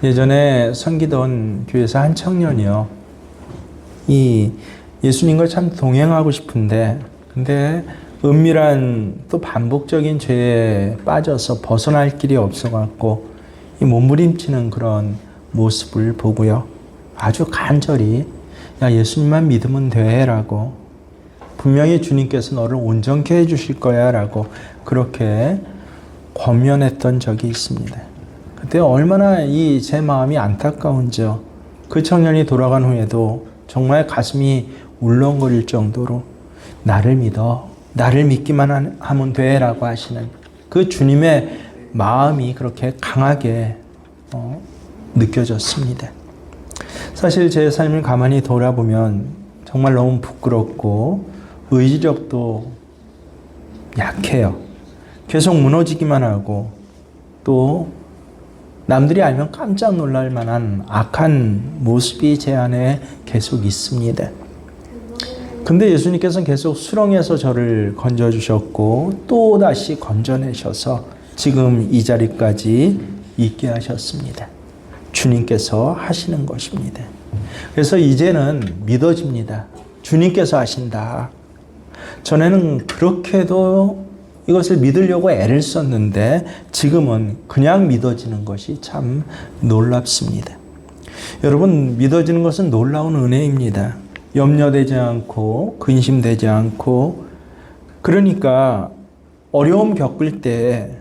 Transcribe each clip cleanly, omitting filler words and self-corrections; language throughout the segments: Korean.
예전에 섬기던 교회에서 한 청년이요. 이 예수님과 참 동행하고 싶은데, 근데 은밀한 또 반복적인 죄에 빠져서 벗어날 길이 없어갖고 이 몸부림치는 그런 모습을 보고요. 아주 간절히, 야, 예수님만 믿으면 돼 라고, 분명히 주님께서 너를 온전케 해주실 거야 라고 그렇게 권면했던 적이 있습니다. 그때 얼마나 이 제 마음이 안타까운지요. 그 청년이 돌아간 후에도 정말 가슴이 울렁거릴 정도로 나를 믿어, 나를 믿기만 하면 돼 라고 하시는 그 주님의 마음이 그렇게 강하게 느껴졌습니다. 사실 제 삶을 가만히 돌아보면 정말 너무 부끄럽고 의지력도 약해요. 계속 무너지기만 하고 또 남들이 알면 깜짝 놀랄 만한 악한 모습이 제 안에 계속 있습니다. 근데 예수님께서는 계속 수렁에서 저를 건져주셨고 또 다시 건져내셔서 지금 이 자리까지 있게 하셨습니다. 주님께서 하시는 것입니다. 그래서 이제는 믿어집니다. 주님께서 하신다. 전에는 그렇게도 이것을 믿으려고 애를 썼는데 지금은 그냥 믿어지는 것이 참 놀랍습니다. 여러분, 믿어지는 것은 놀라운 은혜입니다. 염려되지 않고 근심되지 않고, 그러니까 어려움 겪을 때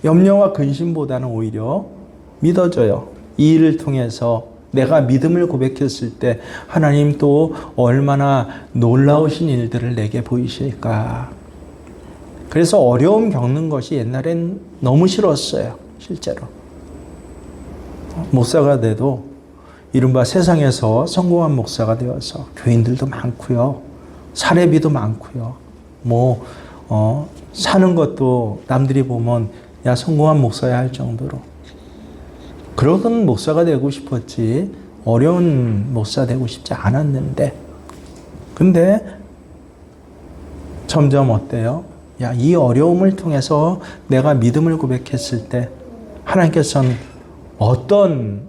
염려와 근심보다는 오히려 믿어져요. 이 일을 통해서 내가 믿음을 고백했을 때 하나님 또 얼마나 놀라우신 일들을 내게 보이실까. 그래서 어려움 겪는 것이 옛날엔 너무 싫었어요. 실제로. 목사가 돼도 이른바 세상에서 성공한 목사가 되어서 교인들도 많고요. 사례비도 많고요. 사는 것도 남들이 보면 야, 성공한 목사야 할 정도로. 그러던 목사가 되고 싶었지 어려운 목사 되고 싶지 않았는데, 근데 점점 어때요? 야, 이 어려움을 통해서 내가 믿음을 고백했을 때 하나님께서는 어떤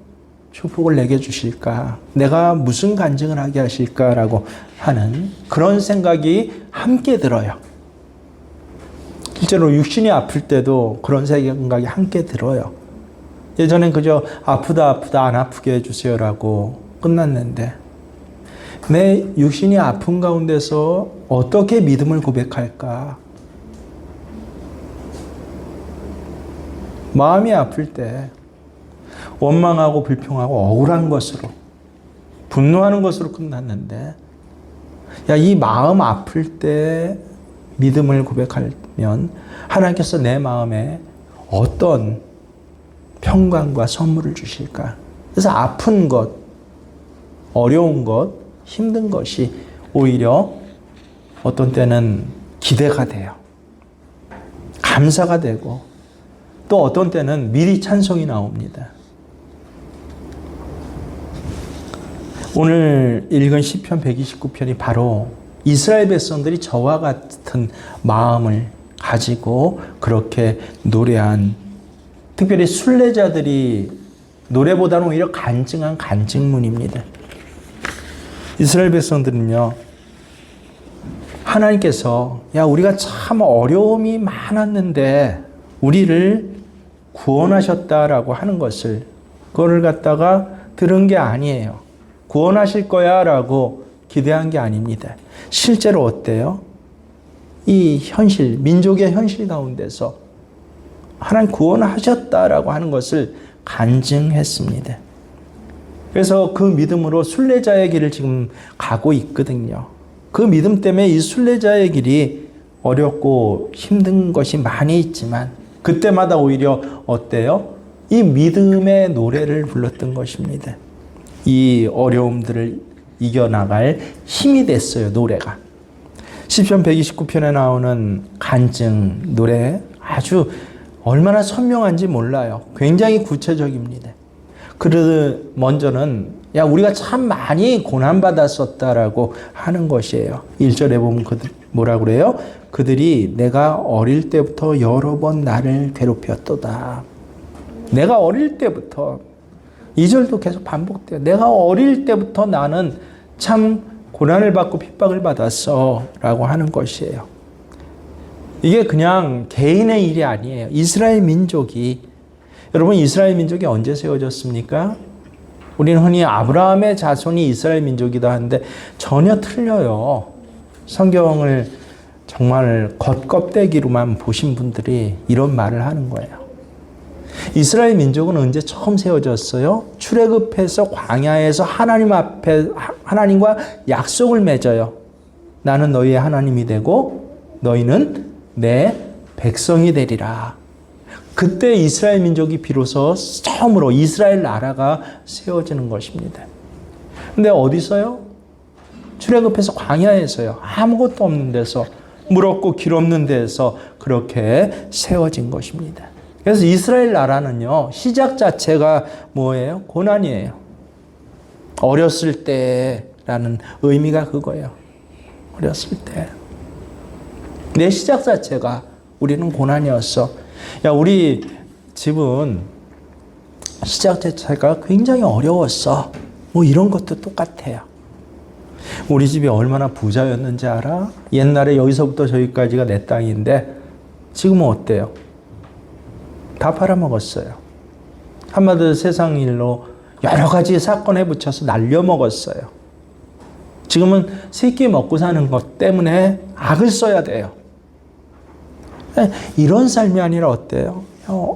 축복을 내게 주실까? 내가 무슨 간증을 하게 하실까라고 하는 그런 생각이 함께 들어요. 실제로 육신이 아플 때도 그런 생각이 함께 들어요. 예전엔 그저 아프다 안 아프게 해주세요라고 끝났는데, 내 육신이 아픈 가운데서 어떻게 믿음을 고백할까? 마음이 아플 때 원망하고 불평하고 억울한 것으로, 분노하는 것으로 끝났는데, 야, 이 마음 아플 때 믿음을 고백하면 하나님께서 내 마음에 어떤 평강과 선물을 주실까? 그래서 아픈 것, 어려운 것, 힘든 것이 오히려 어떤 때는 기대가 돼요. 감사가 되고, 또 어떤 때는 미리 찬송이 나옵니다. 오늘 읽은 시편 129편이 바로 이스라엘 백성들이 저와 같은 마음을 가지고 그렇게 노래한, 특별히 순례자들이 노래보다는 오히려 간증한 간증문입니다. 이스라엘 백성들은요, 하나님께서 야, 우리가 참 어려움이 많았는데 우리를 구원하셨다라고 하는 것을, 그거를 갖다가 들은 게 아니에요. 구원하실 거야 라고 기대한 게 아닙니다. 실제로 어때요? 이 현실, 민족의 현실 가운데서 하나님 구원하셨다라고 하는 것을 간증했습니다. 그래서 그 믿음으로 순례자의 길을 지금 가고 있거든요. 그 믿음 때문에 이 순례자의 길이 어렵고 힘든 것이 많이 있지만 그때마다 오히려 어때요? 이 믿음의 노래를 불렀던 것입니다. 이 어려움들을 이겨나갈 힘이 됐어요, 노래가. 시편 129편에 나오는 간증 노래 아주 얼마나 선명한지 몰라요. 굉장히 구체적입니다. 먼저는 야, 우리가 참 많이 고난받았었다라고 하는 것이에요. 1절에 보면 뭐라고 그래요? 그들이 내가 어릴 때부터 여러 번 나를 괴롭혔도다. 내가 어릴 때부터 2절도 계속 반복돼요. 내가 어릴 때부터 나는 참 고난을 받고 핍박을 받았어 라고 하는 것이에요. 이게 그냥 개인의 일이 아니에요. 이스라엘 민족이, 여러분 이스라엘 민족이 언제 세워졌습니까? 우리는 흔히 아브라함의 자손이 이스라엘 민족이다 하는데 전혀 틀려요. 성경을 정말 겉껍데기로만 보신 분들이 이런 말을 하는 거예요. 이스라엘 민족은 언제 처음 세워졌어요? 출애굽해서 광야에서 하나님 앞에 하나님과 약속을 맺어요. 나는 너희의 하나님이 되고 너희는 내 백성이 되리라. 그때 이스라엘 민족이 비로소 처음으로 이스라엘 나라가 세워지는 것입니다. 근데 어디서요? 출애굽해서 광야에서요. 아무것도 없는 데서, 물 없고 길 없는 데서 그렇게 세워진 것입니다. 그래서 이스라엘 나라는요, 시작 자체가 뭐예요? 고난이에요. 어렸을 때라는 의미가 그거예요. 어렸을 때. 내 시작 자체가 우리는 고난이었어. 야, 우리 집은 시작 자체가 굉장히 어려웠어. 뭐 이런 것도 똑같아요. 우리 집이 얼마나 부자였는지 알아? 옛날에 여기서부터 저기까지가 내 땅인데 지금은 어때요? 다 팔아먹었어요. 한마디로 세상 일로 여러 가지 사건에 붙여서 날려먹었어요. 지금은 세 끼 먹고 사는 것 때문에 악을 써야 돼요. 이런 삶이 아니라 어때요?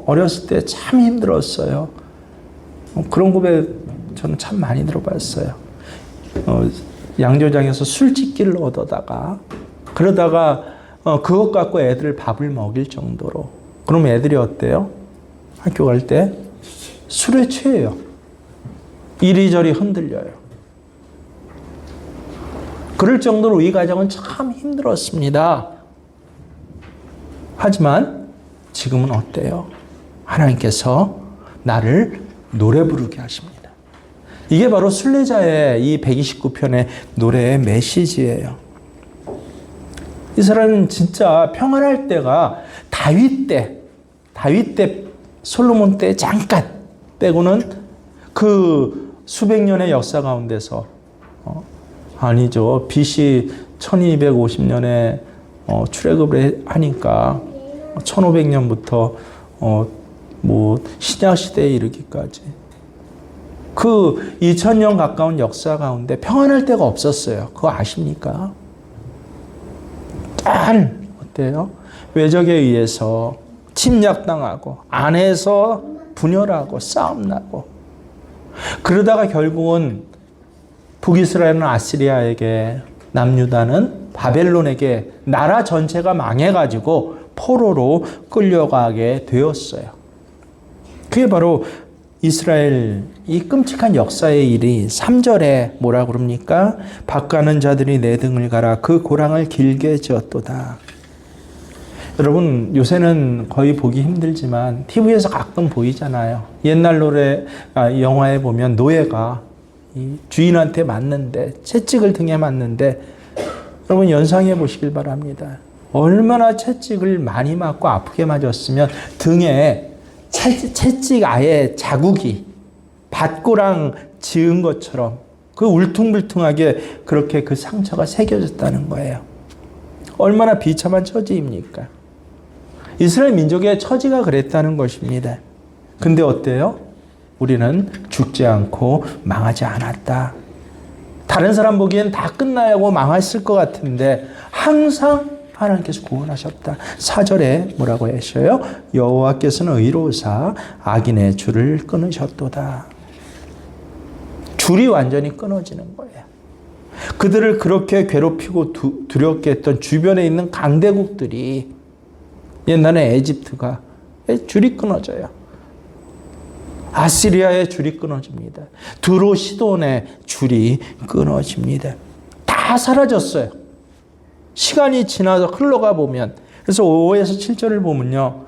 어렸을 때 참 힘들었어요. 그런 고백 저는 참 많이 들어봤어요. 양조장에서 술집기를 얻어다가 그러다가 그것 갖고 애들 밥을 먹일 정도로. 그럼 애들이 어때요? 학교 갈 때 술에 취해요. 이리저리 흔들려요. 그럴 정도로 이 가정은 참 힘들었습니다. 하지만 지금은 어때요? 하나님께서 나를 노래 부르게 하십니다. 이게 바로 순례자의 이 129편의 노래의 메시지예요. 이스라엘은 진짜 평안할 때가 다윗 때, 솔로몬 때 잠깐 빼고는 그 수백 년의 역사 가운데서 아니죠. BC 1250년에 출애굽을 하니까 1500년부터 뭐 신약 시대에 이르기까지 그 2000년 가까운 역사 가운데 평안할 데가 없었어요. 그거 아십니까? 잘 어때요? 외적에 의해서 침략당하고 안에서 분열하고 싸움나고 그러다가 결국은 북이스라엘은 아시리아에게, 남유다는 바벨론에게 나라 전체가 망해가지고 포로로 끌려가게 되었어요. 그게 바로 이스라엘 이 끔찍한 역사의 일이 3절에 뭐라 그럽니까? 박가는 자들이 내 등을 갈아 그 고랑을 길게 지었도다. 여러분 요새는 거의 보기 힘들지만 TV에서 가끔 보이잖아요. 옛날 영화에 보면 노예가 이 주인한테 맞는데, 채찍을 등에 맞는데, 여러분 연상해 보시길 바랍니다. 얼마나 채찍을 많이 맞고 아프게 맞았으면 등에 채찍 아예 자국이 밭고랑 지은 것처럼 그 울퉁불퉁하게 그렇게 그 상처가 새겨졌다는 거예요. 얼마나 비참한 처지입니까? 이스라엘 민족의 처지가 그랬다는 것입니다. 근데 어때요? 우리는 죽지 않고 망하지 않았다. 다른 사람 보기엔 다 끝나고 망했을 것 같은데 항상 하나님께서 구원하셨다. 4절에 뭐라고 하셔요? 여호와께서는 의로우사 악인의 줄을 끊으셨도다. 줄이 완전히 끊어지는 거예요. 그들을 그렇게 괴롭히고 두렵게 했던 주변에 있는 강대국들이, 옛날에 에집트가 줄이 끊어져요. 아시리아의 줄이 끊어집니다. 두로 시돈의 줄이 끊어집니다. 다 사라졌어요. 시간이 지나서 흘러가 보면, 그래서 5에서 7절을 보면요,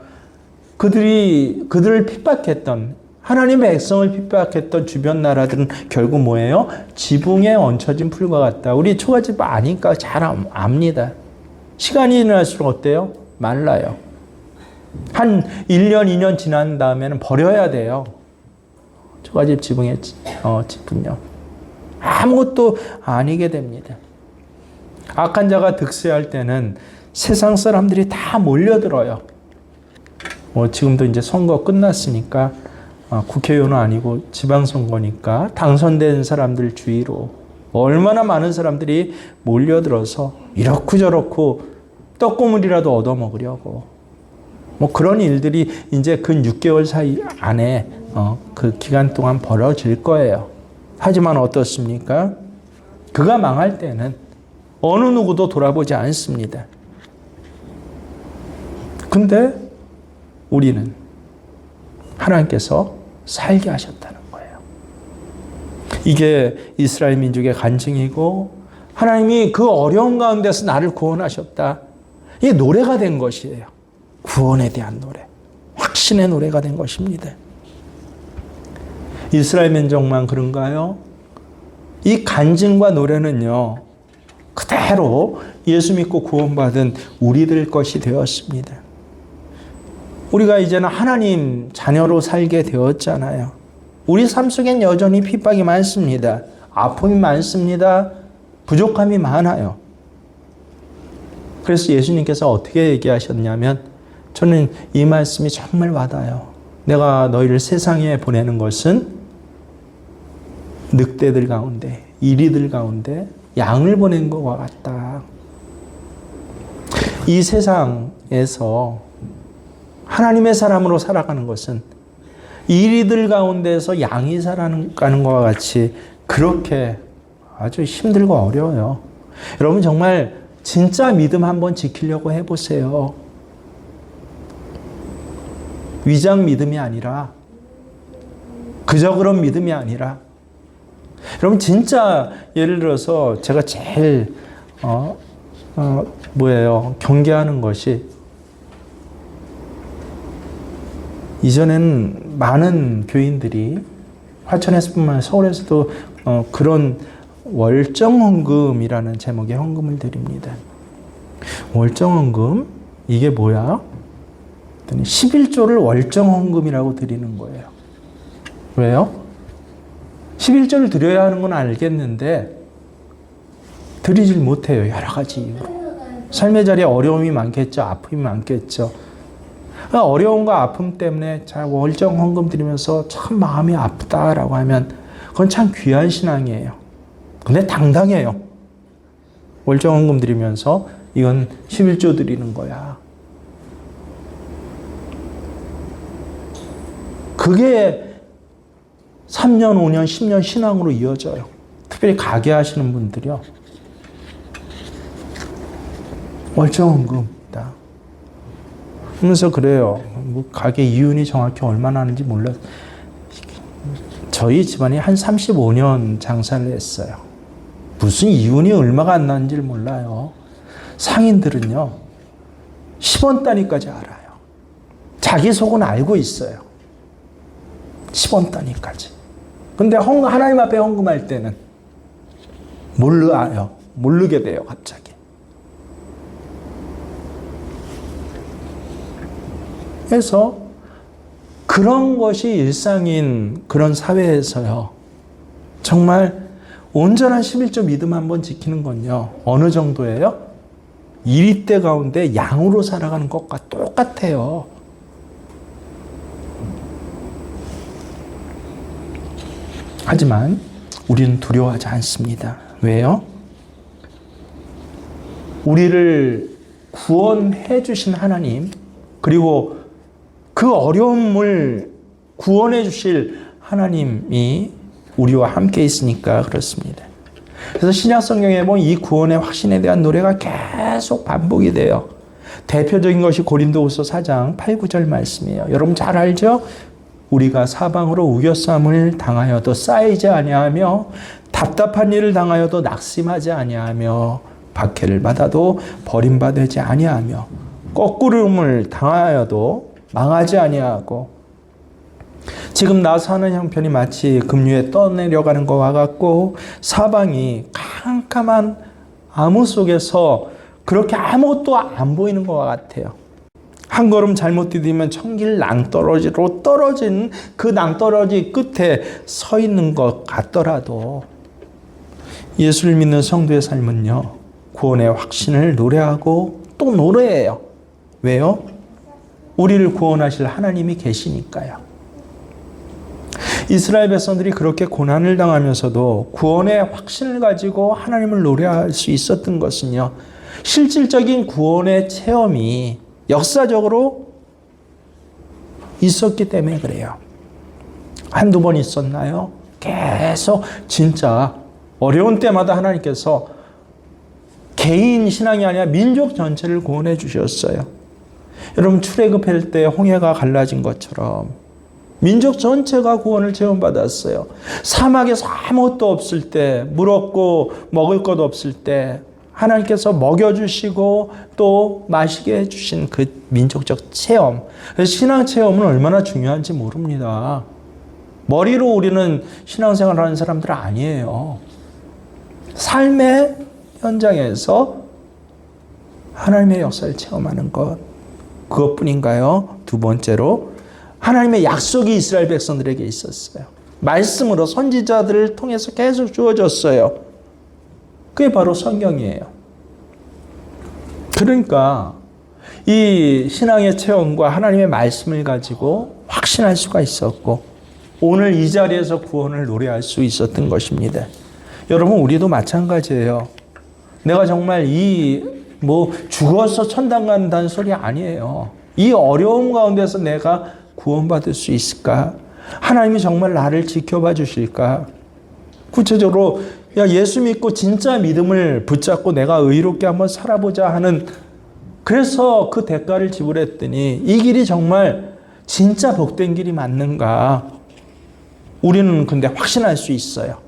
그들을 핍박했던, 하나님의 백성을 핍박했던 주변 나라들은 결국 뭐예요? 지붕에 얹혀진 풀과 같다. 우리 초가집 아니까 잘 압니다. 시간이 지날수록 어때요? 말라요. 한 1년, 2년 지난 다음에는 버려야 돼요. 초가집 지붕의 집은요. 아무것도 아니게 됩니다. 악한 자가 득세할 때는 세상 사람들이 다 몰려들어요. 지금도 이제 선거 끝났으니까 국회의원은 아니고 지방선거니까 당선된 사람들 주위로 얼마나 많은 사람들이 몰려들어서 이렇고 저렇고 떡고물이라도 얻어먹으려고 그런 일들이 이제 근 6개월 사이 안에 그 기간 동안 벌어질 거예요. 하지만 어떻습니까? 그가 망할 때는 어느 누구도 돌아보지 않습니다. 근데 우리는 하나님께서 살게 하셨다는 거예요. 이게 이스라엘 민족의 간증이고 하나님이 그 어려운 가운데서 나를 구원하셨다. 이게 노래가 된 것이에요. 구원에 대한 노래. 확신의 노래가 된 것입니다. 이스라엘 민족만 그런가요? 이 간증과 노래는요. 그대로 예수 믿고 구원받은 우리들 것이 되었습니다. 우리가 이제는 하나님 자녀로 살게 되었잖아요. 우리 삶 속엔 여전히 핍박이 많습니다. 아픔이 많습니다. 부족함이 많아요. 그래서 예수님께서 어떻게 얘기하셨냐면 저는 이 말씀이 정말 와닿아요. 내가 너희를 세상에 보내는 것은 늑대들 가운데, 이리들 가운데 양을 보낸 것과 같다. 이 세상에서 하나님의 사람으로 살아가는 것은 이리들 가운데서 양이 살아가는 것과 같이 그렇게 아주 힘들고 어려워요. 여러분 정말 진짜 믿음 한번 지키려고 해보세요. 위장 믿음이 아니라 그저 그런 믿음이 아니라 여러분 진짜 예를 들어서 제가 제일 경계하는 것이 이전에는 많은 교인들이 화천에서뿐만 아니라 서울에서도 그런 월정헌금이라는 제목의 헌금을 드립니다. 월정헌금 이게 뭐야? 11조를 월정헌금이라고 드리는 거예요. 왜요? 11조를 드려야 하는 건 알겠는데 드리질 못해요. 여러 가지 이유로. 삶의 자리에 어려움이 많겠죠. 아픔이 많겠죠. 어려움과 아픔 때문에 월정 헌금 드리면서 참 마음이 아프다라고 하면 그건 참 귀한 신앙이에요. 근데 당당해요. 월정 헌금 드리면서 이건 11조 드리는 거야. 그게 3년, 5년, 10년 신앙으로 이어져요. 특별히 가게 하시는 분들이요. 월정 헌금이다. 그러면서 그래요. 가게 이윤이 정확히 얼마나 하는지 몰라요. 저희 집안이 한 35년 장사를 했어요. 무슨 이윤이 얼마가 안 나는지를 몰라요. 상인들은요. 10원 단위까지 알아요. 자기 속은 알고 있어요. 10원 단위까지. 근데 하나님 앞에 헌금할 때는 몰라요. 모르게 돼요. 갑자기. 그래서 그런 것이 일상인 그런 사회에서요. 정말 온전한 11조 믿음 한번 지키는 건요. 어느 정도예요? 이리떼 가운데 양으로 살아가는 것과 똑같아요. 하지만 우리는 두려워하지 않습니다. 왜요? 우리를 구원해 주신 하나님, 그리고 그 어려움을 구원해 주실 하나님이 우리와 함께 있으니까 그렇습니다. 그래서 신약 성경에 보면 이 구원의 확신에 대한 노래가 계속 반복이 돼요. 대표적인 것이 고린도후서 4장 8, 9절 말씀이에요. 여러분 잘 알죠? 우리가 사방으로 우겨쌈을 당하여도 쌓이지 아니하며 답답한 일을 당하여도 낙심하지 아니하며 박해를 받아도 버림받지 아니하며 거꾸름을 당하여도 망하지 아니하고 지금 나 사는 형편이 마치 급류에 떠내려가는 것과 같고 사방이 캄캄한 암흑 속에서 그렇게 아무것도 안 보이는 것과 같아요. 한 걸음 잘못 디디면 천길 낭떠러지로 떨어진 그 낭떠러지 끝에 서 있는 것 같더라도 예수를 믿는 성도의 삶은요, 구원의 확신을 노래하고 또 노래해요. 왜요? 우리를 구원하실 하나님이 계시니까요. 이스라엘 백성들이 그렇게 고난을 당하면서도 구원의 확신을 가지고 하나님을 노래할 수 있었던 것은요, 실질적인 구원의 체험이 역사적으로 있었기 때문에 그래요. 한두 번 있었나요? 계속 진짜 어려운 때마다 하나님께서 개인 신앙이 아니라 민족 전체를 구원해 주셨어요. 여러분, 출애굽할 때 홍해가 갈라진 것처럼 민족 전체가 구원을 체험받았어요. 사막에서 아무것도 없을 때, 물 없고 먹을 것 없을 때 하나님께서 먹여주시고 또 마시게 해주신 그 민족적 체험. 신앙 체험은 얼마나 중요한지 모릅니다. 머리로 우리는 신앙생활을 하는 사람들은 아니에요. 삶의 현장에서 하나님의 역사를 체험하는 것, 그것뿐인가요? 두 번째로 하나님의 약속이 이스라엘 백성들에게 있었어요. 말씀으로 선지자들을 통해서 계속 주어졌어요. 그게 바로 성경이에요. 그러니까 이 신앙의 체험과 하나님의 말씀을 가지고 확신할 수가 있었고, 오늘 이 자리에서 구원을 노래할 수 있었던 것입니다. 여러분, 우리도 마찬가지예요. 내가 정말 죽어서 천당 간다는 소리 아니에요. 이 어려움 가운데서 내가 구원받을 수 있을까? 하나님이 정말 나를 지켜봐 주실까? 구체적으로 예수 믿고 진짜 믿음을 붙잡고 내가 의롭게 한번 살아보자 하는, 그래서 그 대가를 지불했더니 이 길이 정말 진짜 복된 길이 맞는가? 우리는 근데 확신할 수 있어요.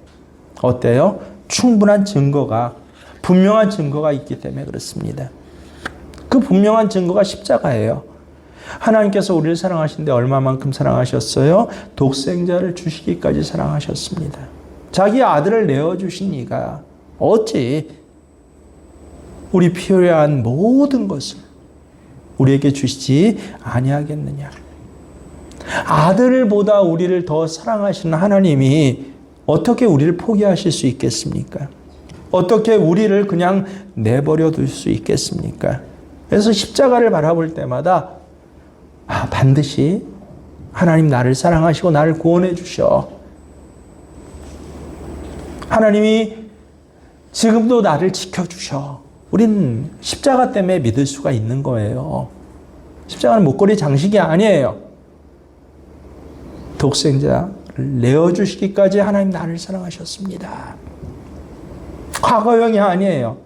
어때요? 충분한 증거가, 분명한 증거가 있기 때문에 그렇습니다. 그 분명한 증거가 십자가예요. 하나님께서 우리를 사랑하신데 얼마만큼 사랑하셨어요? 독생자를 주시기까지 사랑하셨습니다. 자기 아들을 내어주신 이가 어찌 우리 필요한 모든 것을 우리에게 주시지 아니하겠느냐. 아들보다 우리를 더 사랑하시는 하나님이 어떻게 우리를 포기하실 수 있겠습니까? 어떻게 우리를 그냥 내버려 둘 수 있겠습니까? 그래서 십자가를 바라볼 때마다 반드시 하나님 나를 사랑하시고 나를 구원해 주셔. 하나님이 지금도 나를 지켜주셔. 우린 십자가 때문에 믿을 수가 있는 거예요. 십자가는 목걸이 장식이 아니에요. 독생자를 내어주시기까지 하나님 나를 사랑하셨습니다. 과거형이 아니에요.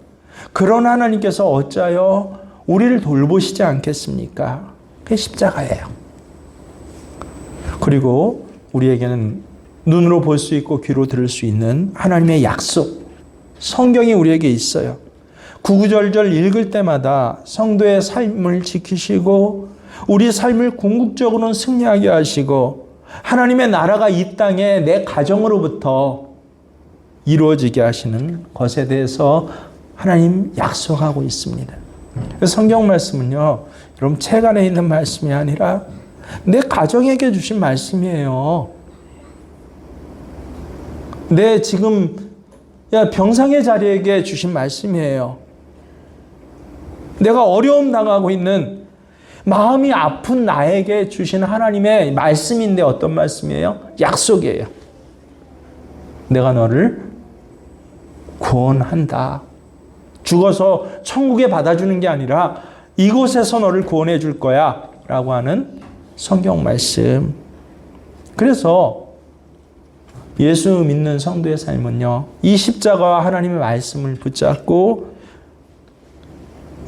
그런 하나님께서 어찌하여 우리를 돌보시지 않겠습니까? 그게 십자가예요. 그리고 우리에게는 눈으로 볼 수 있고 귀로 들을 수 있는 하나님의 약속, 성경이 우리에게 있어요. 구구절절 읽을 때마다 성도의 삶을 지키시고 우리 삶을 궁극적으로는 승리하게 하시고 하나님의 나라가 이 땅에 내 가정으로부터 이루어지게 하시는 것에 대해서 하나님 약속하고 있습니다. 성경 말씀은요, 여러분 책 안에 있는 말씀이 아니라 내 가정에게 주신 말씀이에요. 내 지금 병상의 자리에게 주신 말씀이에요. 내가 어려움 당하고 있는 마음이 아픈 나에게 주신 하나님의 말씀인데 어떤 말씀이에요? 약속이에요. 내가 너를 구원한다. 죽어서 천국에 받아주는 게 아니라 이곳에서 너를 구원해 줄 거야 라고 하는 성경 말씀. 그래서 예수 믿는 성도의 삶은요, 이 십자가와 하나님의 말씀을 붙잡고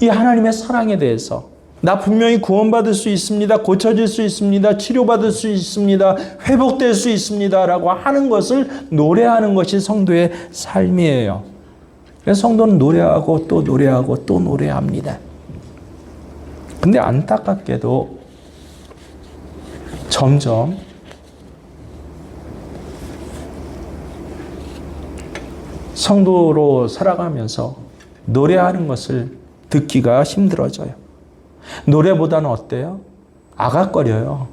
이 하나님의 사랑에 대해서 나 분명히 구원받을 수 있습니다. 고쳐질 수 있습니다. 치료받을 수 있습니다. 회복될 수 있습니다. 라고 하는 것을 노래하는 것이 성도의 삶이에요. 그래서 성도는 노래하고 또 노래하고 또 노래합니다. 근데 안타깝게도 점점 성도로 살아가면서 노래하는 것을 듣기가 힘들어져요. 노래보다는 어때요? 아각거려요.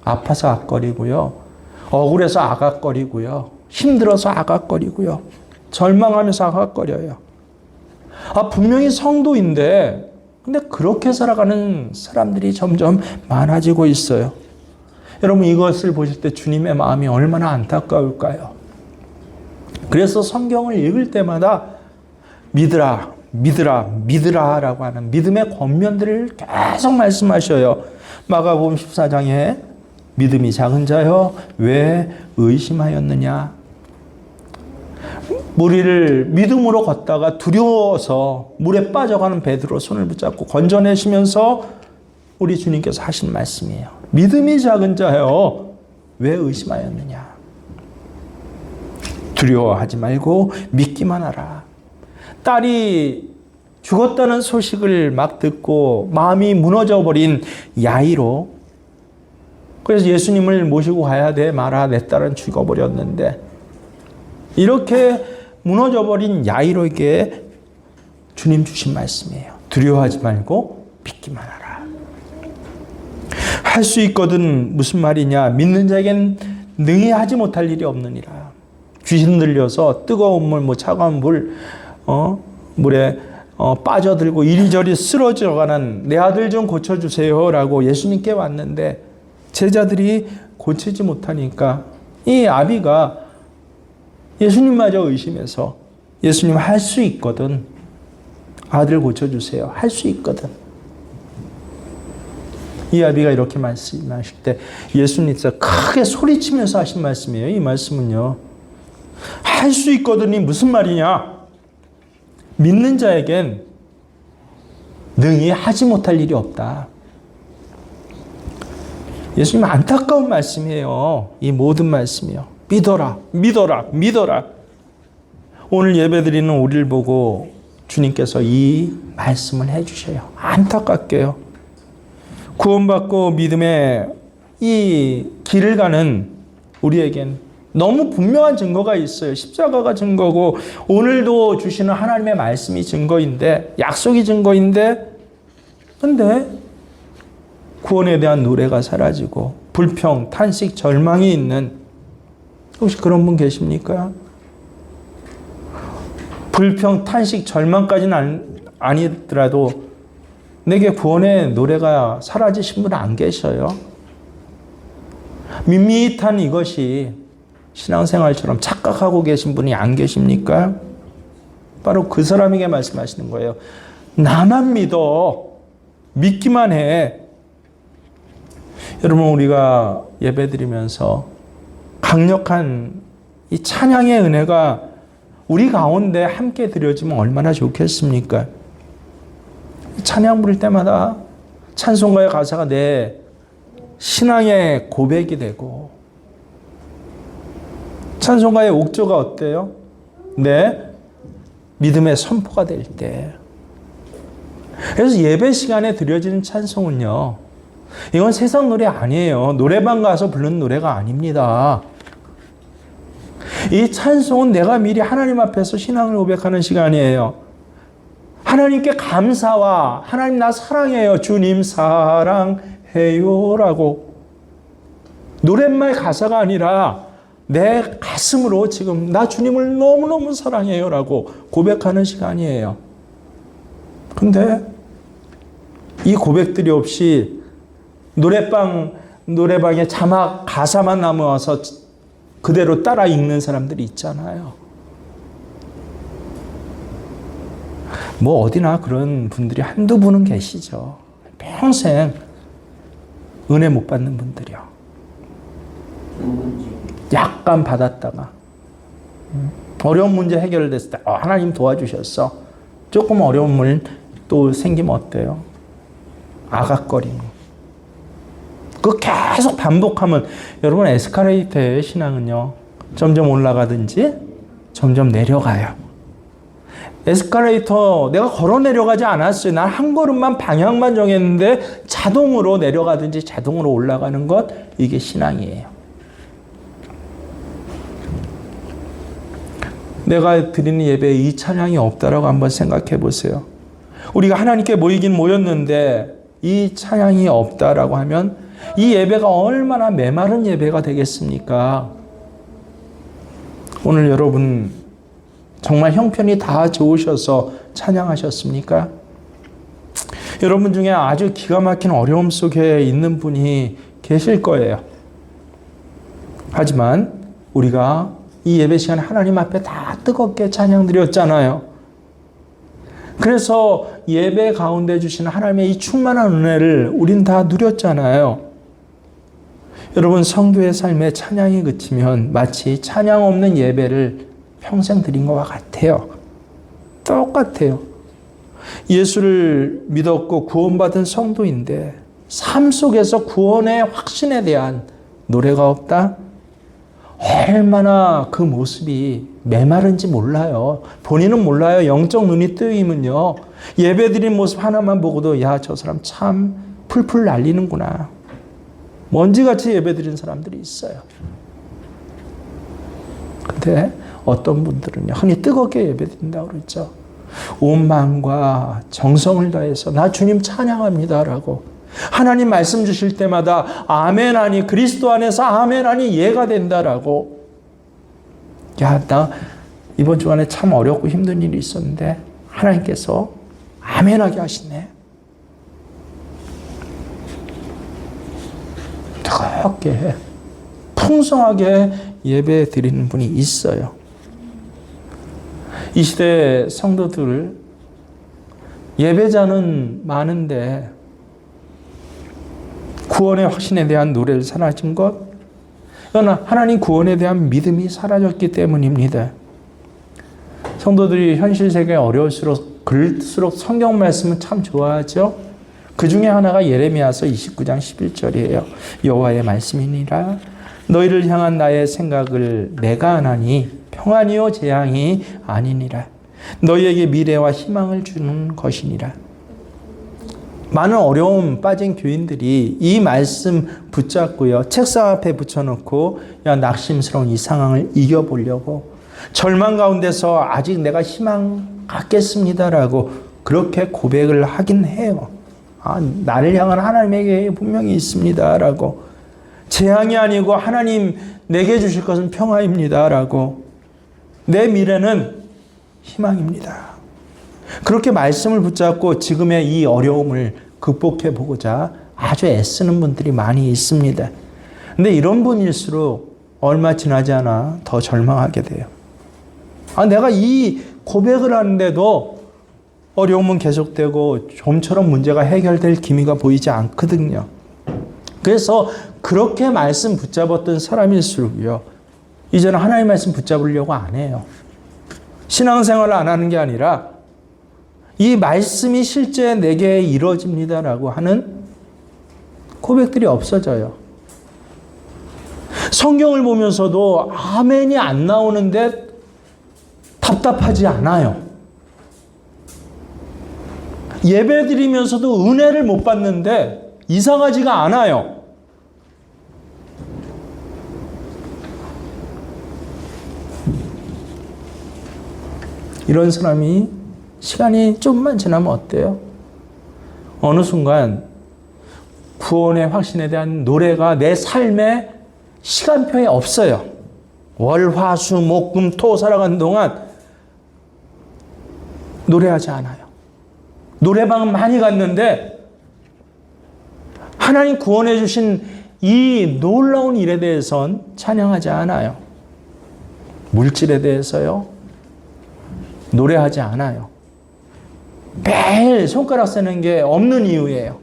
아파서 악거리고요. 억울해서 아각거리고요. 힘들어서 아각거리고요. 절망하면서 아각거려요. 분명히 성도인데 근데 그렇게 살아가는 사람들이 점점 많아지고 있어요. 여러분 이것을 보실 때 주님의 마음이 얼마나 안타까울까요? 그래서 성경을 읽을 때마다 믿으라, 믿으라, 믿으라 라고 하는 믿음의 권면들을 계속 말씀하셔요. 마가복음 14장에 믿음이 작은 자여 왜 의심하였느냐? 무리를 믿음으로 걷다가 두려워서 물에 빠져가는 베드로 손을 붙잡고 건져내시면서 우리 주님께서 하신 말씀이에요. 믿음이 작은 자여 왜 의심하였느냐? 두려워하지 말고 믿기만 하라. 딸이 죽었다는 소식을 막 듣고 마음이 무너져 버린 야이로, 그래서 예수님을 모시고 가야 돼 마라, 내 딸은 죽어버렸는데, 이렇게 무너져 버린 야이로에게 주님 주신 말씀이에요. 두려워하지 말고 믿기만 하라. 할 수 있거든 무슨 말이냐? 믿는 자에겐 능히 하지 못할 일이 없느니라. 귀신 들려서 뜨거운 물, 차가운 물에 빠져들고 이리저리 쓰러져가는 내 아들 좀 고쳐주세요 라고 예수님께 왔는데 제자들이 고치지 못하니까 이 아비가 예수님마저 의심해서 예수님 할 수 있거든, 아들 고쳐주세요, 할 수 있거든. 이 아비가 이렇게 말씀하실 때 예수님께서 크게 소리치면서 하신 말씀이에요. 이 말씀은요, 할 수 있거든이 무슨 말이냐? 믿는 자에겐 능히 하지 못할 일이 없다. 예수님 안타까운 말씀이에요. 이 모든 말씀이요. 믿어라, 믿어라, 믿어라. 오늘 예배드리는 우리를 보고 주님께서 이 말씀을 해주셔요. 안타깝게요. 구원받고 믿음의 이 길을 가는 우리에겐 너무 분명한 증거가 있어요. 십자가가 증거고 오늘도 주시는 하나님의 말씀이 증거인데, 약속이 증거인데, 근데 구원에 대한 노래가 사라지고 불평, 탄식, 절망이 있는, 혹시 그런 분 계십니까? 불평, 탄식, 절망까지는 아니더라도 내게 구원의 노래가 사라지신 분은 안 계셔요. 밋밋한 이것이 신앙생활처럼 착각하고 계신 분이 안 계십니까? 바로 그 사람에게 말씀하시는 거예요. 나만 믿어. 믿기만 해. 여러분, 우리가 예배드리면서 강력한 이 찬양의 은혜가 우리 가운데 함께 드려지면 얼마나 좋겠습니까? 찬양 부를 때마다 찬송가의 가사가 내 신앙의 고백이 되고, 찬송가의 옥조가 어때요? 내 믿음의 선포가 될 때. 그래서 예배 시간에 드려지는 찬송은요, 이건 세상 노래 아니에요. 노래방 가서 부르는 노래가 아닙니다. 이 찬송은 내가 미리 하나님 앞에서 신앙을 고백하는 시간이에요. 하나님께 감사와 하나님 나 사랑해요, 주님 사랑해요 라고 노랫말 가사가 아니라 내 가슴으로 지금 나 주님을 너무너무 사랑해요 라고 고백하는 시간이에요. 근데 이 고백들이 없이 노래방에 자막 가사만 남아서 그대로 따라 읽는 사람들이 있잖아요. 뭐 어디나 그런 분들이 한두 분은 계시죠. 평생 은혜 못 받는 분들이요. 약간 받았다가 어려운 문제 해결됐을 때 하나님 도와주셨어. 조금 어려운 물 또 생기면 어때요? 아각거리고. 그 계속 반복하면, 여러분 에스컬레이터의 신앙은요, 점점 올라가든지 점점 내려가요. 에스컬레이터 내가 걸어 내려가지 않았어요. 난 한 걸음만 방향만 정했는데 자동으로 내려가든지 자동으로 올라가는 것, 이게 신앙이에요. 내가 드리는 예배에 이 찬양이 없다라고 한번 생각해 보세요. 우리가 하나님께 모이긴 모였는데 이 찬양이 없다라고 하면 이 예배가 얼마나 메마른 예배가 되겠습니까? 오늘 여러분 정말 형편이 다 좋으셔서 찬양하셨습니까? 여러분 중에 아주 기가 막힌 어려움 속에 있는 분이 계실 거예요. 하지만 우리가 이 예배 시간에 하나님 앞에 다 뜨겁게 찬양 드렸잖아요. 그래서 예배 가운데 주시는 하나님의 이 충만한 은혜를 우린 다 누렸잖아요. 여러분, 성도의 삶에 찬양이 그치면 마치 찬양 없는 예배를 평생 드린 것과 같아요. 똑같아요. 예수를 믿었고 구원받은 성도인데 삶 속에서 구원의 확신에 대한 노래가 없다? 얼마나 그 모습이 메마른지 몰라요. 본인은 몰라요. 영적 눈이 뜨이면요. 예배드린 모습 하나만 보고도 야, 저 사람 참 풀풀 날리는구나. 먼지같이 예배드린 사람들이 있어요. 근데 어떤 분들은요, 흔히 뜨겁게 예배드린다고 그러죠. 온 마음과 정성을 다해서 나 주님 찬양합니다라고 하나님 말씀 주실 때마다 아멘 하니 그리스도 안에서 아멘 하니 이해가 된다라고. 야, 나 이번 주간에 참 어렵고 힘든 일이 있었는데 하나님께서 아멘하게 하시네. 뜨겁게 풍성하게 예배 드리는 분이 있어요. 이 시대 성도들 예배자는 많은데 구원의 확신에 대한 노래를 사라진 것, 이건 하나님 구원에 대한 믿음이 사라졌기 때문입니다. 성도들이 현실 세계에 어려울수록 글수록 성경 말씀은 참 좋아하죠. 그 중에 하나가 예레미야서 29장 11절이에요. 여호와의 말씀이니라. 너희를 향한 나의 생각을 내가 아나니 평안이요 재앙이 아니니라. 너희에게 미래와 희망을 주는 것이니라. 많은 어려움 빠진 교인들이 이 말씀 붙잡고요, 책상 앞에 붙여놓고 야, 낙심스러운 이 상황을 이겨보려고 절망 가운데서 아직 내가 희망 갖겠습니다라고 그렇게 고백을 하긴 해요. 아, 나를 향한 하나님에게 분명히 있습니다라고. 재앙이 아니고 하나님 내게 주실 것은 평화입니다라고. 내 미래는 희망입니다. 그렇게 말씀을 붙잡고 지금의 이 어려움을 극복해 보고자 아주 애쓰는 분들이 많이 있습니다. 근데 이런 분일수록 얼마 지나지 않아 더 절망하게 돼요. 아, 내가 이 고백을 하는데도 어려움은 계속되고 좀처럼 문제가 해결될 기미가 보이지 않거든요. 그래서 그렇게 말씀 붙잡았던 사람일수록요, 이제는 하나님의 말씀 붙잡으려고 안 해요. 신앙생활을 안 하는 게 아니라 이 말씀이 실제 내게 이루어집니다라고 하는 고백들이 없어져요. 성경을 보면서도 아멘이 안 나오는데 답답하지 않아요. 예배 드리면서도 은혜를 못 받는데 이상하지가 않아요. 이런 사람이 시간이 좀만 지나면 어때요? 어느 순간 구원의 확신에 대한 노래가 내 삶의 시간표에 없어요. 월, 화, 수, 목, 금, 토 살아가는 동안 노래하지 않아요. 노래방은 많이 갔는데 하나님 구원해 주신 이 놀라운 일에 대해선 찬양하지 않아요. 물질에 대해서요, 노래하지 않아요. 매일 손가락 세는 게 없는 이유예요.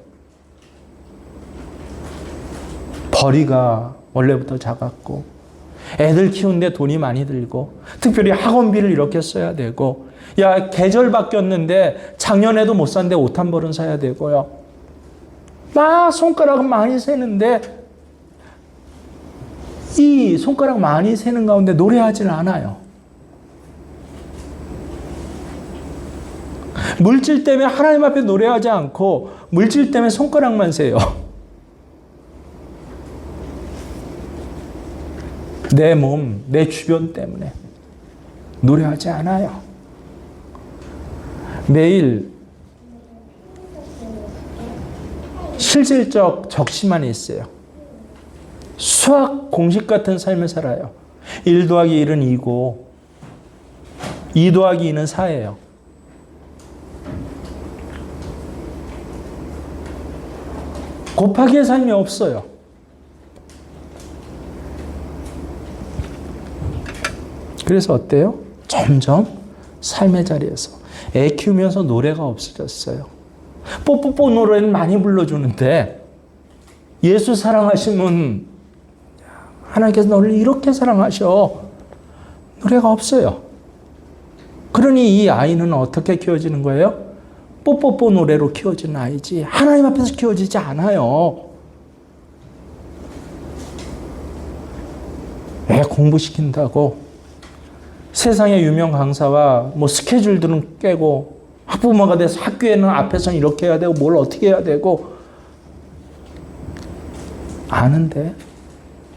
벌이가 원래부터 작았고 애들 키우는데 돈이 많이 들고 특별히 학원비를 이렇게 써야 되고, 야, 계절 바뀌었는데 작년에도 못 샀는데 옷 한 벌은 사야 되고요. 막 손가락은 많이 세는데 이 손가락 많이 세는 가운데 노래하지는 않아요. 물질 때문에 하나님 앞에 노래하지 않고 물질 때문에 손가락만 세요. 내 몸, 내 주변 때문에 노래하지 않아요. 매일 실질적 적시만 있어요. 수학 공식 같은 삶을 살아요. 1 더하기 1은 2고 2 더하기 2는 4예요. 곱하기의 삶이 없어요. 그래서 어때요? 점점 삶의 자리에서 애 키우면서 노래가 없어졌어요. 뽀뽀뽀 노래는 많이 불러주는데 예수 사랑하시면 하나님께서 너를 이렇게 사랑하셔. 노래가 없어요. 그러니 이 아이는 어떻게 키워지는 거예요? 뽀뽀뽀 노래로 키워지는 아이지 하나님 앞에서 키워지지 않아요. 애 공부시킨다고 세상의 유명 강사와 뭐 스케줄들은 깨고 학부모가 돼서 학교에는 앞에서는 이렇게 해야 되고 뭘 어떻게 해야 되고 아는데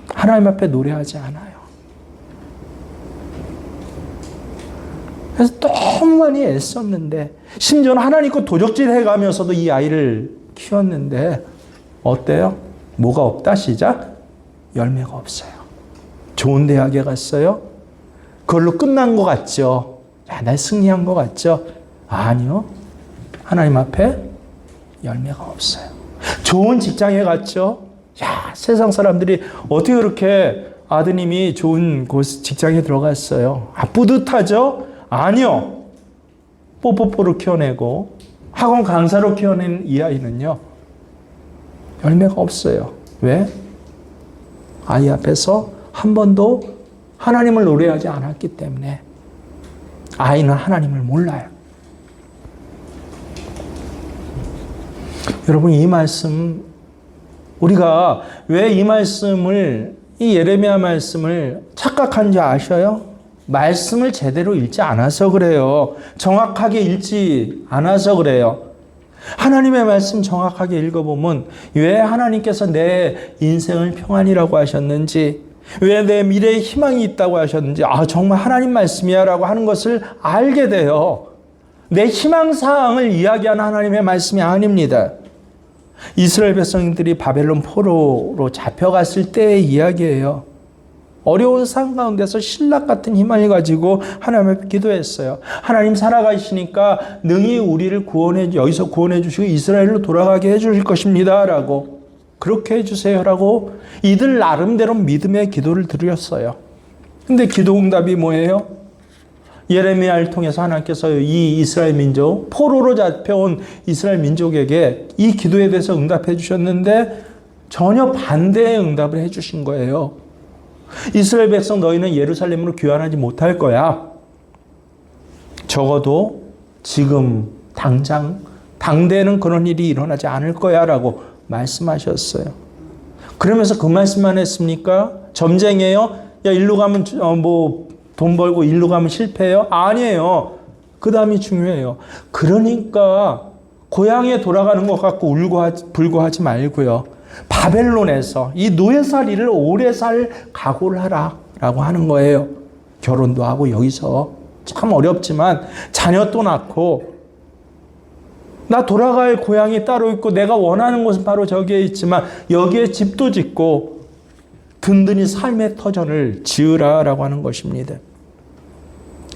하나님 앞에 노래하지 않아요. 그래서 너무 많이 애썼는데 심지어는 하나님과 도적질 해가면서도 이 아이를 키웠는데 어때요? 뭐가 없다? 시작? 열매가 없어요. 좋은 대학에 갔어요? 그걸로 끝난 것 같죠? 야, 나 승리한 것 같죠? 아니요. 하나님 앞에 열매가 없어요. 좋은 직장에 갔죠? 야, 세상 사람들이 어떻게 그렇게 아드님이 좋은 직장에 들어갔어요? 아, 뿌듯하죠? 아니요. 뽀뽀뽀로 키워내고 학원 강사로 키워낸 이 아이는요. 열매가 없어요. 왜? 아이 앞에서 한 번도 하나님을 노래하지 않았기 때문에 아이는 하나님을 몰라요. 여러분 이 말씀 우리가 왜 이 말씀을 이 예레미야 말씀을 착각한지 아셔요? 말씀을 제대로 읽지 않아서 그래요. 정확하게 읽지 않아서 그래요. 하나님의 말씀 정확하게 읽어보면 왜 하나님께서 내 인생을 평안이라고 하셨는지 왜 내 미래에 희망이 있다고 하셨는지 아 정말 하나님 말씀이야 라고 하는 것을 알게 돼요. 내 희망사항을 이야기하는 하나님의 말씀이 아닙니다. 이스라엘 백성들이 바벨론 포로로 잡혀갔을 때의 이야기예요. 어려운 상황 가운데서 신락 같은 희망을 가지고 하나님 앞에 기도했어요. 하나님 살아가시니까 능히 우리를 여기서 구원해 주시고 이스라엘로 돌아가게 해 주실 것입니다. 라고 그렇게 해주세요. 라고 이들 나름대로 믿음의 기도를 드렸어요. 근데 기도 응답이 뭐예요? 예레미야를 통해서 하나님께서 이 이스라엘 민족, 포로로 잡혀온 이스라엘 민족에게 이 기도에 대해서 응답해 주셨는데 전혀 반대의 응답을 해 주신 거예요. 이스라엘 백성 너희는 예루살렘으로 귀환하지 못할 거야. 적어도 지금 당장 당대에는 그런 일이 일어나지 않을 거야 라고 말씀하셨어요. 그러면서 그 말씀만 했습니까? 점쟁이에요? 야 일로 가면 돈 벌고 일로 가면 실패해요? 아니에요. 그 다음이 중요해요. 그러니까 고향에 돌아가는 것 같고 불고 하지 말고요. 바벨론에서 이 노예살이를 오래 살 각오를 하라 라고 하는 거예요. 결혼도 하고 여기서 참 어렵지만 자녀도 낳고 나 돌아갈 고향이 따로 있고 내가 원하는 곳은 바로 저기에 있지만 여기에 집도 짓고 든든히 삶의 터전을 지으라 라고 하는 것입니다.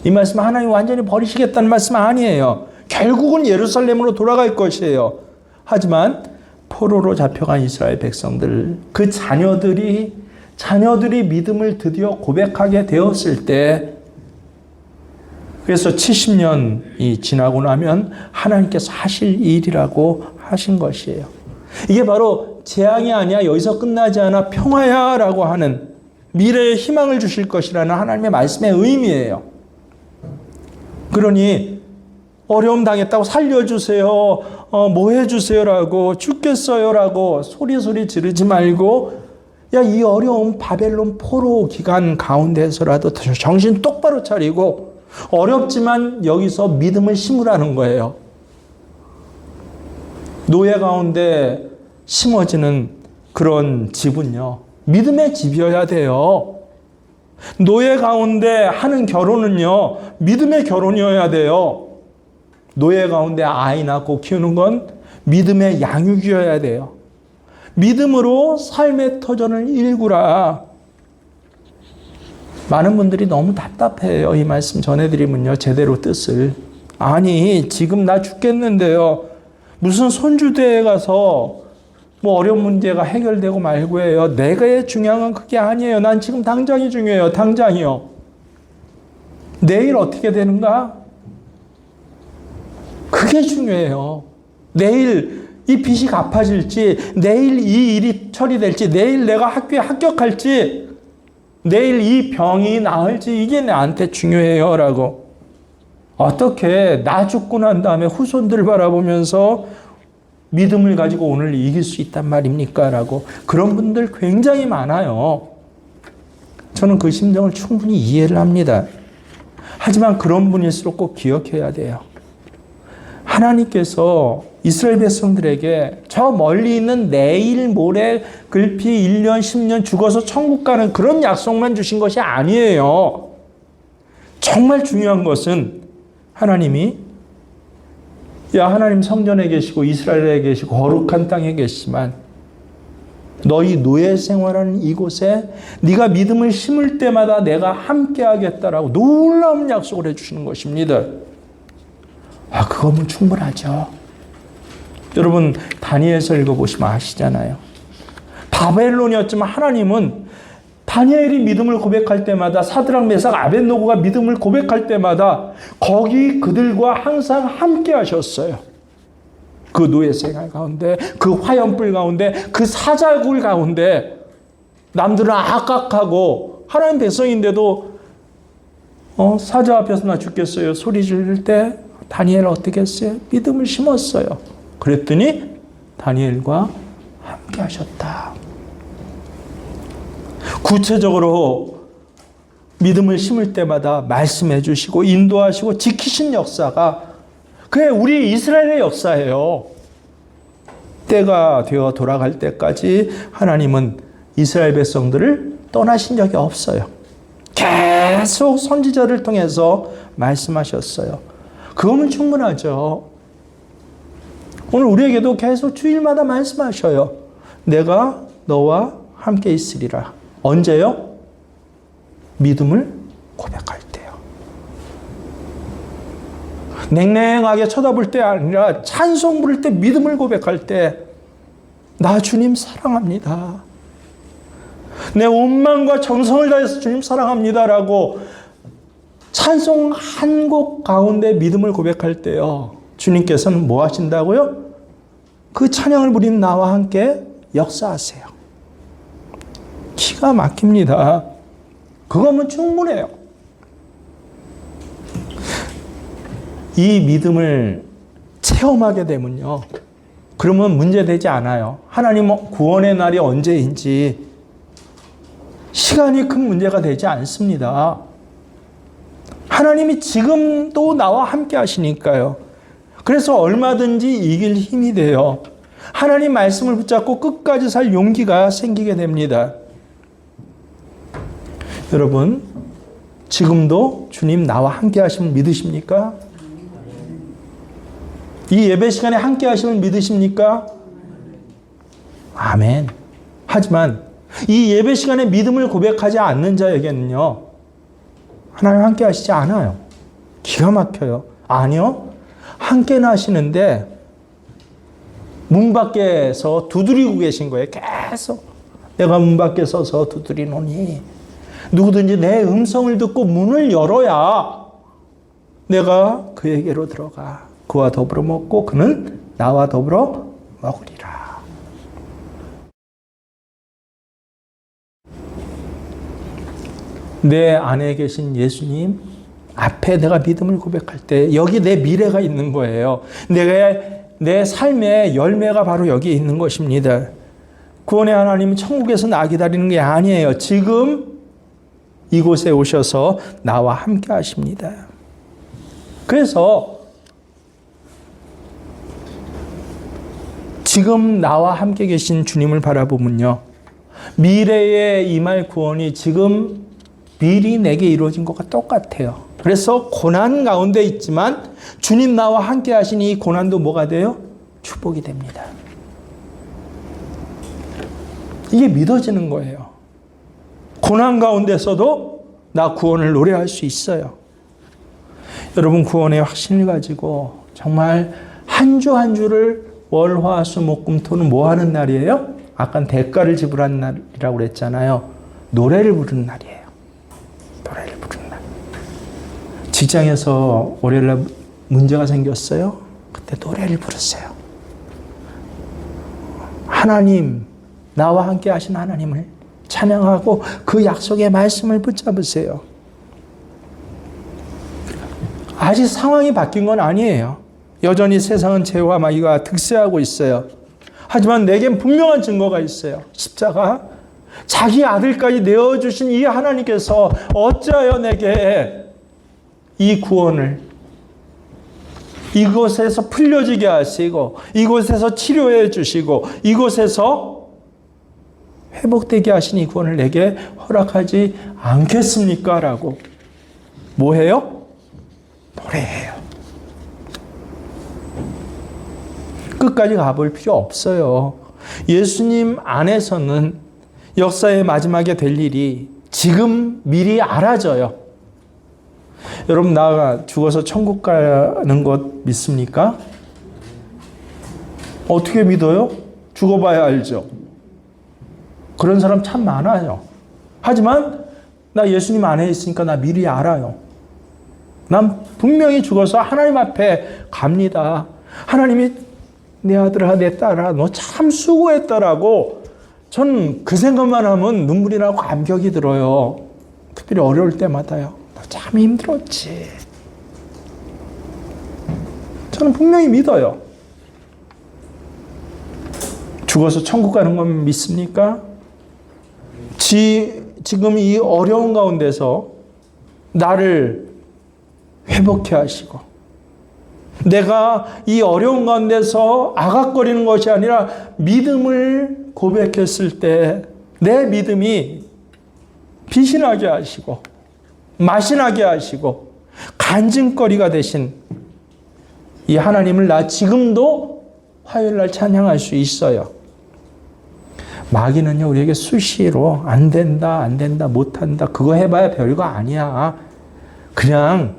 이 말씀은 하나님 완전히 버리시겠다는 말씀 아니에요. 결국은 예루살렘으로 돌아갈 것이에요. 하지만 포로로 잡혀간 이스라엘 백성들, 그 자녀들이 믿음을 드디어 고백하게 되었을 때, 그래서 70년이 지나고 나면 하나님께서 하실 일이라고 하신 것이에요. 이게 바로 재앙이 아니야, 여기서 끝나지 않아, 평화야 라고 하는 미래의 희망을 주실 것이라는 하나님의 말씀의 의미예요. 그러니 어려움 당했다고 살려주세요. 뭐 해주세요라고 죽겠어요라고 소리 지르지 말고 야, 이 어려운 바벨론 포로 기간 가운데서라도 정신 똑바로 차리고 어렵지만 여기서 믿음을 심으라는 거예요. 노예 가운데 심어지는 그런 집은요, 믿음의 집이어야 돼요. 노예 가운데 하는 결혼은요, 믿음의 결혼이어야 돼요. 노예 가운데 아이 낳고 키우는 건 믿음의 양육이어야 돼요. 믿음으로 삶의 터전을 일구라. 많은 분들이 너무 답답해요. 이 말씀 전해드리면요, 제대로 뜻을. 아니, 지금 나 죽겠는데요. 무슨 손주대에 가서 뭐 어려운 문제가 해결되고 말고 해요. 내가 중요한 건 그게 아니에요. 난 지금 당장이 중요해요. 당장이요. 내일 어떻게 되는가? 그게 중요해요. 내일 이 빚이 갚아질지, 내일 이 일이 처리될지, 내일 내가 학교에 합격할지, 내일 이 병이 나을지, 이게 나한테 중요해요. 라고. 어떻게 나 죽고 난 다음에 후손들 바라보면서 믿음을 가지고 오늘 이길 수 있단 말입니까? 라고. 그런 분들 굉장히 많아요. 저는 그 심정을 충분히 이해를 합니다. 하지만 그런 분일수록 꼭 기억해야 돼요. 하나님께서 이스라엘 백성들에게 저 멀리 있는 내일 모레 글피 1년 10년 죽어서 천국 가는 그런 약속만 주신 것이 아니에요. 정말 중요한 것은 하나님이 하나님 성전에 계시고 이스라엘에 계시고 거룩한 땅에 계시지만 너희 노예 생활하는 이곳에 네가 믿음을 심을 때마다 내가 함께 하겠다라고 놀라운 약속을 해주시는 것입니다. 그거면 충분하죠. 여러분 다니엘서 읽어보시면 아시잖아요. 바벨론이었지만 하나님은 다니엘이 믿음을 고백할 때마다, 사드락 메삭 아벳노고가 믿음을 고백할 때마다 거기 그들과 항상 함께 하셨어요. 그 노예 생활 가운데, 그 화염불 가운데, 그 사자굴 가운데. 남들은 악악하고 하나님 백성인데도 사자 앞에서 나 죽겠어요 소리 지를 때 다니엘 어떻게 했어요? 믿음을 심었어요. 그랬더니 다니엘과 함께 하셨다. 구체적으로 믿음을 심을 때마다 말씀해 주시고 인도하시고 지키신 역사가 그게 우리 이스라엘의 역사예요. 때가 되어 돌아갈 때까지 하나님은 이스라엘 백성들을 떠나신 적이 없어요. 계속 선지자를 통해서 말씀하셨어요. 그거면 충분하죠. 오늘 우리에게도 계속 주일마다 말씀하셔요. 내가 너와 함께 있으리라. 언제요? 믿음을 고백할 때요. 냉랭하게 쳐다볼 때 아니라 찬송 부를 때, 믿음을 고백할 때 나 주님 사랑합니다. 내 온 마음과 정성을 다해서 주님 사랑합니다라고 찬송 한 곡 가운데 믿음을 고백할 때요. 주님께서는 뭐 하신다고요? 그 찬양을 부린 나와 함께 역사하세요. 기가 막힙니다. 그거면 충분해요. 이 믿음을 체험하게 되면요. 그러면 문제되지 않아요. 하나님은 구원의 날이 언제인지 시간이 큰 문제가 되지 않습니다. 하나님이 지금도 나와 함께 하시니까요. 그래서 얼마든지 이길 힘이 돼요. 하나님 말씀을 붙잡고 끝까지 살 용기가 생기게 됩니다. 여러분, 지금도 주님 나와 함께 하심을 믿으십니까? 이 예배 시간에 함께 하심을 믿으십니까? 아멘. 하지만 이 예배 시간에 믿음을 고백하지 않는 자에게는요, 하나님 함께 하시지 않아요. 기가 막혀요. 아니요. 함께는 하시는데 문 밖에서 두드리고 계신 거예요. 계속. 내가 문 밖에 서서 두드리노니 누구든지 내 음성을 듣고 문을 열어야 내가 그에게로 들어가 그와 더불어 먹고 그는 나와 더불어 먹으리라. 내 안에 계신 예수님 앞에 내가 믿음을 고백할 때 여기 내 미래가 있는 거예요. 내 삶의 열매가 바로 여기에 있는 것입니다. 구원의 하나님은 천국에서 나 기다리는 게 아니에요. 지금 이곳에 오셔서 나와 함께 하십니다. 그래서 지금 나와 함께 계신 주님을 바라보면요, 미래에 임할 구원이 지금 미리 내게 이루어진 것과 똑같아요. 그래서 고난 가운데 있지만 주님 나와 함께 하신 이 고난도 뭐가 돼요? 축복이 됩니다. 이게 믿어지는 거예요. 고난 가운데서도 나 구원을 노래할 수 있어요. 여러분, 구원의 확신을 가지고 정말 한 주 한 주를 월, 화, 수, 목, 금, 토는 뭐 하는 날이에요? 아까 대가를 지불하는 날이라고 그랬잖아요. 노래를 부르는 날이에요. 노래를 부르는 날. 직장에서 월요일날 문제가 생겼어요. 그때 노래를 부르세요. 하나님, 나와 함께 하신 하나님을 찬양하고 그 약속의 말씀을 붙잡으세요. 아직 상황이 바뀐 건 아니에요. 여전히 세상은 죄와 마귀가 득세하고 있어요. 하지만 내겐 분명한 증거가 있어요. 십자가. 자기 아들까지 내어주신 이 하나님께서 어찌하여 내게 이 구원을 이곳에서 풀려지게 하시고 이곳에서 치료해 주시고 이곳에서 회복되게 하신 이 구원을 내게 허락하지 않겠습니까? 라고 뭐해요? 노래해요. 끝까지 가볼 필요 없어요. 예수님 안에서는 역사의 마지막에 될 일이 지금 미리 알아져요. 여러분, 나 죽어서 천국 가는 것 믿습니까? 어떻게 믿어요? 죽어봐야 알죠. 그런 사람 참 많아요. 하지만 나 예수님 안에 있으니까 나 미리 알아요. 난 분명히 죽어서 하나님 앞에 갑니다. 하나님이 내 아들아, 내 딸아, 너 참 수고했다라고 전 그 생각만 하면 눈물이 나고 감격이 들어요. 특별히 어려울 때마다요. 너 참 힘들었지. 저는 분명히 믿어요. 죽어서 천국 가는 건 믿습니까? 지금 이 어려운 가운데서 나를 회복해 하시고 내가 이 어려운 가운데서 아각거리는 것이 아니라 믿음을 고백했을 때 내 믿음이 빛이 나게 하시고 맛이 나게 하시고 간증거리가 되신 이 하나님을 나 지금도 화요일날 찬양할 수 있어요. 마귀는요, 우리에게 수시로 안 된다, 못한다, 그거 해봐야 별거 아니야. 그냥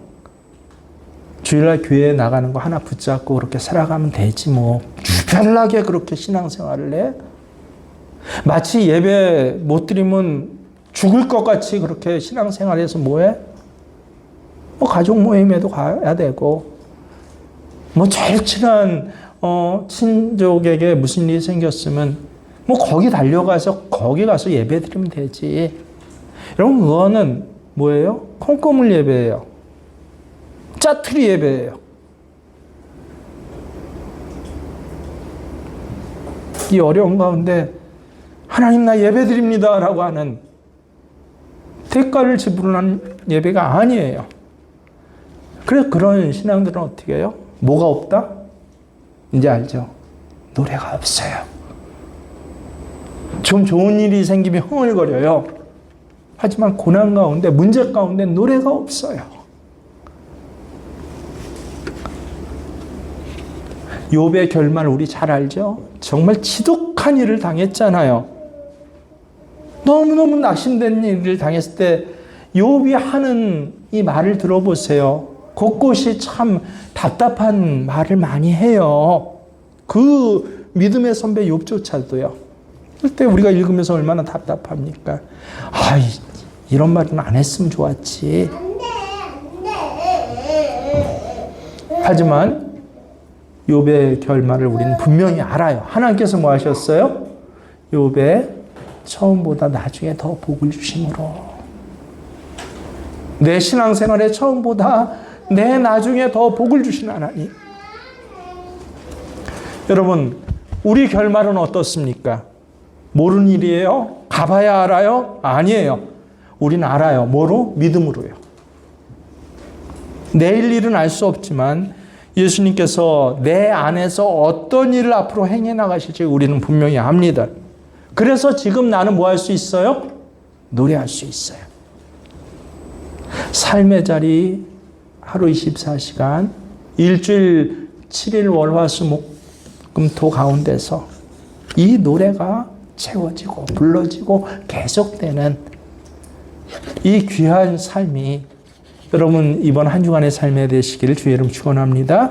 주일날 교회에 나가는 거 하나 붙잡고 그렇게 살아가면 되지 뭐. 유별나게 그렇게 신앙생활을 해? 마치 예배 못 드리면 죽을 것 같이 그렇게 신앙생활해서 뭐해? 뭐 가족 모임에도 가야 되고 뭐 제일 친한 친족에게 무슨 일이 생겼으면 뭐 거기 달려가서 거기 가서 예배 드리면 되지. 여러분, 그거는 뭐예요? 콩고물 예배예요. 짜투리 예배예요. 이 어려운 가운데 하나님 나 예배 드립니다 라고 하는 대가를 지불하는 예배가 아니에요. 그래서 그런 신앙들은 어떻게 해요? 뭐가 없다? 이제 알죠? 노래가 없어요. 좀 좋은 일이 생기면 흥얼거려요. 하지만 고난 가운데, 문제 가운데 노래가 없어요. 욥의 결말 우리 잘 알죠? 정말 지독한 일을 당했잖아요. 너무너무 낙심된 일을 당했을 때 욥이 하는 이 말을 들어보세요. 곳곳이 참 답답한 말을 많이 해요. 그 믿음의 선배 욥조차도요. 그때 우리가 읽으면서 얼마나 답답합니까? 이런 말은 안 했으면 좋았지. 하지만 욥의 결말을 우리는 분명히 알아요. 하나님께서 뭐 하셨어요? 욥의 처음보다 나중에 더 복을 주심으로. 내 신앙생활의 처음보다 내 나중에 더 복을 주신 하나님. 여러분, 우리 결말은 어떻습니까? 모르는 일이에요? 가봐야 알아요? 아니에요. 우리는 알아요. 뭐로? 믿음으로요. 내일 일은 알 수 없지만 예수님께서 내 안에서 어떤 일을 앞으로 행해 나가실지 우리는 분명히 압니다. 그래서 지금 나는 뭐 할 수 있어요? 노래할 수 있어요. 삶의 자리 하루 24시간, 일주일 7일 월화수목금토 가운데서 이 노래가 채워지고 불러지고 계속되는 이 귀한 삶이 여러분 이번 한 주간의 삶에 되시기를 주의 이름 축원합니다.